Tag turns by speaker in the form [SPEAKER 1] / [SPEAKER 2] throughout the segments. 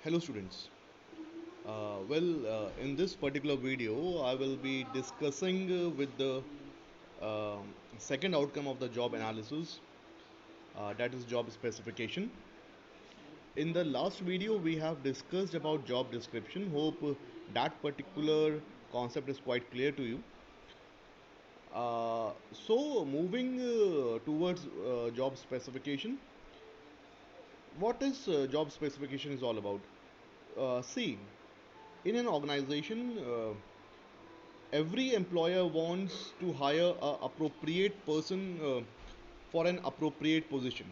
[SPEAKER 1] Hello students. In this particular video, I will be discussing with the second outcome of the job analysis, that is job specification. In the last video, we have discussed about job description. Hope that particular concept is quite clear to you. Moving towards job specification, what is job specification is all about? See, in an organization, every employer wants to hire a appropriate person for an appropriate position.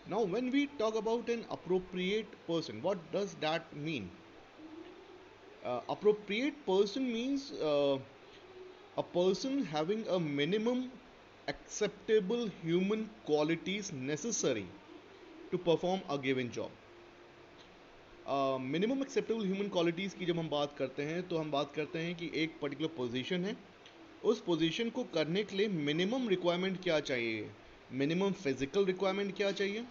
[SPEAKER 1] Now when we talk about an appropriate person, what does that mean? Appropriate person means a person having a minimum acceptable human qualities necessary to perform a given job. Minimum acceptable human qualities की जब हम बात करते हैं तो हम बात करते हैं कि एक पर्टिकुलर पोजीशन है, उस पोजीशन को करने के लिए मिनिमम रिक्वायरमेंट क्या चाहिए, मिनिमम फिजिकल रिक्वायरमेंट क्या चाहिए,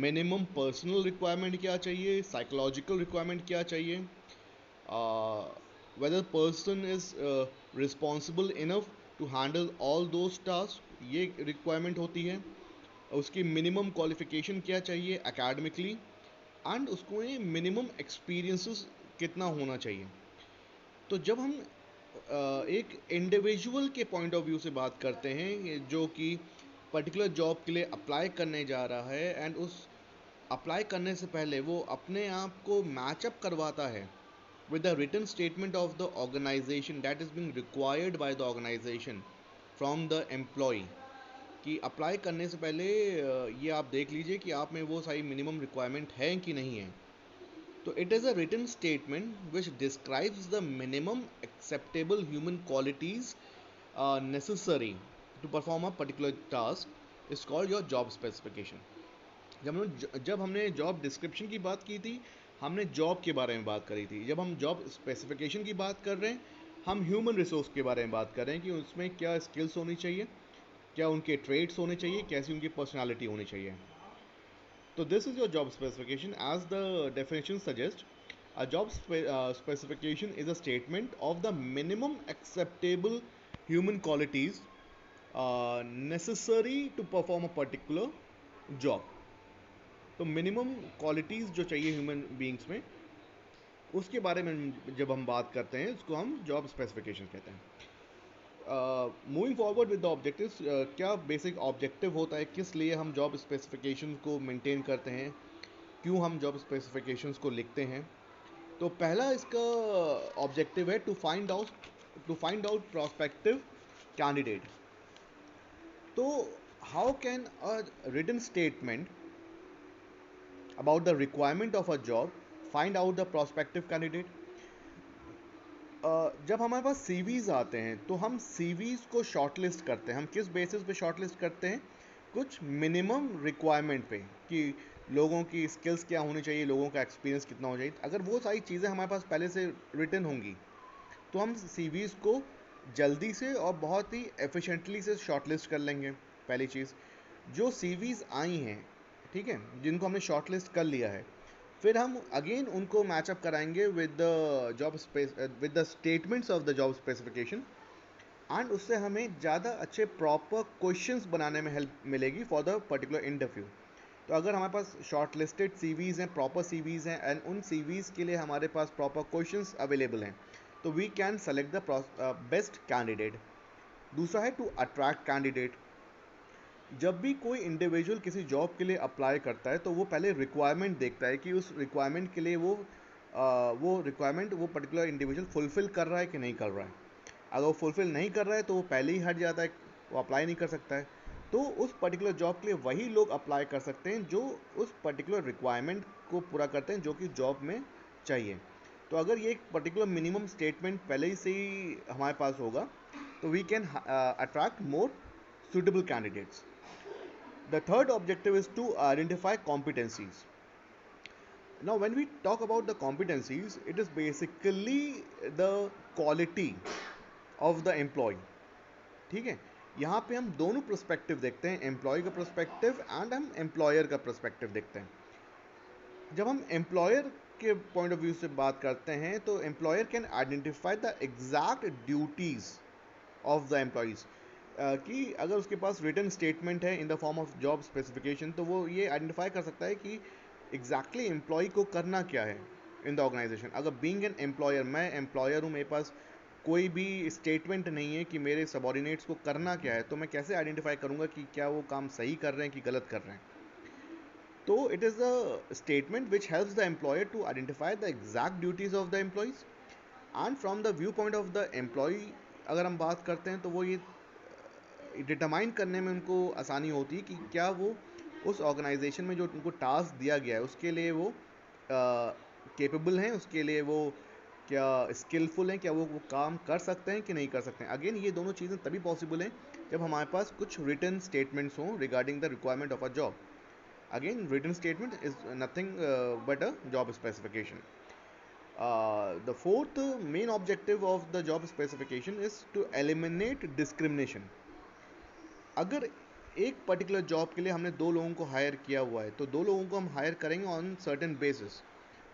[SPEAKER 1] मिनिमम पर्सनल रिक्वायरमेंट क्या चाहिए, साइकोलॉजिकल रिक्वायरमेंट क्या चाहिए, whether person is responsible enough to handle all those task, ये रिक्वायरमेंट होती है. उसकी मिनिमम क्वालिफिकेशन क्या चाहिए एकेडमिकली, एंड उसको मिनिमम एक्सपीरियंसेस कितना होना चाहिए. तो जब हम एक इंडिविजुअल के पॉइंट ऑफ व्यू से बात करते हैं जो कि पर्टिकुलर जॉब के लिए अप्लाई करने जा रहा है, एंड उस अप्लाई करने से पहले वो अपने आप को मैचअप करवाता है with the written statement of the organization that is being required by the organization from the employee, कि अप्लाई करने से पहले ये आप देख लीजिए कि आप में वो सारी मिनिमम रिक्वायरमेंट है कि नहीं है. तो it is a written statement which describes the minimum acceptable human qualities necessary to perform a particular task is called your job specification. जब हमने जॉब डिस्क्रिप्शन की बात की थी, हमने जॉब के बारे में बात करी थी. जब हम जॉब स्पेसिफिकेशन की बात कर रहे हैं, हम ह्यूमन रिसोर्स के बारे में बात कर रहे हैं कि उसमें क्या स्किल्स होनी चाहिए, क्या उनके ट्रेड्स होने चाहिए, कैसी उनकी पर्सनालिटी होनी चाहिए. So this is your job specification. As the definition suggests, a job specification is a statement of the minimum acceptable human qualities necessary to perform a particular job. तो मिनिमम क्वालिटीज़ जो चाहिए human beings में, उसके बारे में जब हम बात करते हैं उसको हम जॉब स्पेसिफिकेशन कहते हैं. Moving forward with the objectives, क्या बेसिक ऑब्जेक्टिव होता है, किस लिए हम जॉब स्पेसिफिकेशन को मेंटेन करते हैं, क्यों हम जॉब स्पेसिफिकेशंस को लिखते हैं. तो पहला इसका ऑब्जेक्टिव है to find out prospective candidate. तो how can a written statement about the requirement of a job find out the prospective candidate. जब हमारे पास सीवीज़ आते हैं तो हम सीवीज़ को शॉर्टलिस्ट करते हैं. हम किस बेसिस पे शॉर्टलिस्ट करते हैं? कुछ मिनिमम रिक्वायरमेंट पे, कि लोगों की स्किल्स क्या होनी चाहिए, लोगों का एक्सपीरियंस कितना होना चाहिए. अगर वो सारी चीज़ें हमारे पास पहले से रिटन होंगी तो हम सीवीज़ को जल्दी से और बहुत ही एफिशिएंटली से शॉर्टलिस्ट कर लेंगे. पहली चीज़, जो सीवीज़ आई हैं, ठीक है, जिनको हमने शॉर्टलिस्ट कर लिया है, फिर हम अगेन उनको मैचअप कराएंगे with the statements of the job specification, and उससे हमें ज़्यादा अच्छे प्रॉपर क्वेश्चंस बनाने में हेल्प मिलेगी फॉर द पर्टिकुलर इंटरव्यू. तो अगर हमारे पास शॉर्ट लिस्टेड सीवीज़ हैं, प्रॉपर सीवीज़ हैं, एंड उन सीवीज़ के लिए हमारे पास प्रॉपर क्वेश्चंस अवेलेबल हैं, तो we can select the best candidate. दूसरा है टू अट्रैक्ट कैंडिडेट. जब भी कोई इंडिविजुअल किसी जॉब के लिए अप्लाई करता है तो वो पहले रिक्वायरमेंट देखता है कि उस रिक्वायरमेंट के लिए वो रिक्वायरमेंट वो पर्टिकुलर इंडिविजुअल फुलफ़िल कर रहा है कि नहीं कर रहा है. अगर वो फुलफ़िल नहीं कर रहा है तो वो पहले ही हट जाता है, वो अप्लाई नहीं कर सकता है. तो उस पर्टिकुलर जॉब के लिए वही लोग अप्लाई कर सकते हैं जो उस पर्टिकुलर रिक्वायरमेंट को पूरा करते हैं जो कि जॉब में चाहिए. तो अगर ये एक पर्टिकुलर मिनिमम स्टेटमेंट पहले ही से ही हमारे पास होगा तो we can attract more suitable candidates. The third objective is to identify competencies. Now, when we talk about the competencies, it is basically the quality of the employee. ठीक है, यहाँ पे हम दोनों पर्सपेक्टिव देखते हैं, एम्प्लॉय का पर्सपेक्टिव एंड हम एम्प्लॉयर का पर्सपेक्टिव देखते हैं. जब हम एम्प्लॉयर के पॉइंट ऑफ व्यू से बात करते हैं तो employer can identify the exact duties of the employees, कि अगर उसके पास रिटन स्टेटमेंट है in the form of job specification तो वो ये आइडेंटिफाई कर सकता है कि एग्जैक्टली एम्प्लॉय को करना क्या है इन द ऑर्गेनाइजेशन। अगर बीइंग एन एम्प्लॉयर, मैं एम्प्लॉयर हूँ, मेरे पास कोई भी स्टेटमेंट नहीं है कि मेरे सबॉर्डिनेट्स को करना क्या है, तो मैं कैसे आइडेंटिफाई करूँगा कि क्या वो काम सही कर रहे हैं कि गलत कर रहे हैं। तो it is the statement which helps the employer to identify the exact duties of the employees and from the viewpoint of the employee अगर हम बात करते हैं तो वो ये डिटरमाइन करने में उनको आसानी होती है कि क्या वो उस ऑर्गेनाइजेशन में जो उनको टास्क दिया गया है उसके लिए वो केपेबल हैं, उसके लिए वो क्या स्किलफुल हैं, क्या वो काम कर सकते हैं कि नहीं कर सकते हैं। अगेन ये दोनों चीज़ें तभी पॉसिबल हैं जब हमारे पास कुछ रिटन स्टेटमेंट्स हों regarding the requirement of a job. Again written statement is nothing but a job specification. The fourth main objective of the job specification is to eliminate discrimination. अगर एक पर्टिकुलर जॉब के लिए हमने दो लोगों को higher किया हुआ है तो दो लोगों को हम हायर करेंगे ऑन सर्टेन बेसिस।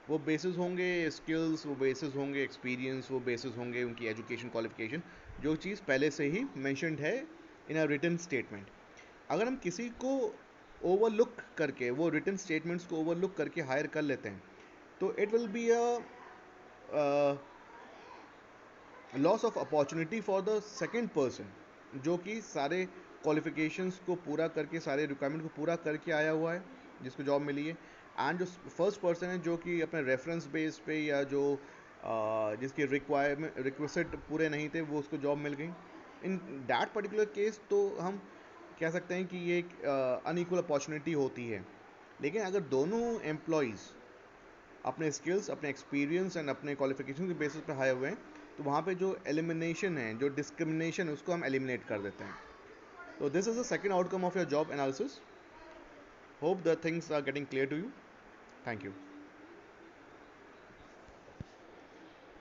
[SPEAKER 1] वो बेसिस होंगे स्किल्स, वो बेसिस होंगे एक्सपीरियंस, वो बेसिस होंगे उनकी एजुकेशन क्वालिफिकेशन, जो चीज़ पहले से ही मैंशनड है इन अ रिटन स्टेटमेंट। अगर हम किसी को ओवरलुक करके, वो रिटन स्टेटमेंट्स को ओवरलुक करके हायर कर लेते हैं तो it will be a loss of opportunity for the second person जो कि सारे क्वालिफिकेशंस को पूरा करके, सारे रिक्वायरमेंट को पूरा करके आया हुआ है, जिसको जॉब मिली है। एंड जो फर्स्ट पर्सन है जो कि अपने रेफरेंस बेस पे या जो जिसके रिक्वेस्ट पूरे नहीं थे वो उसको जॉब मिल गई। इन दैट पर्टिकुलर केस तो हम कह सकते हैं कि ये एक अनइक्वल अपॉर्चुनिटी होती है। लेकिन अगर दोनों एम्प्लॉयज़ अपने स्किल्स, अपने एक्सपीरियंस एंड अपने क्वालिफिकेशन के बेसिस पर हायर हुए हैं तो वहाँ पे जो एलिमिनेशन है, जो डिस्क्रिमिनेशन है, उसको हम एलिमिनेट कर देते हैं। तो this is the second outcome of your job analysis. Hope the things are getting clear to you. Thank you.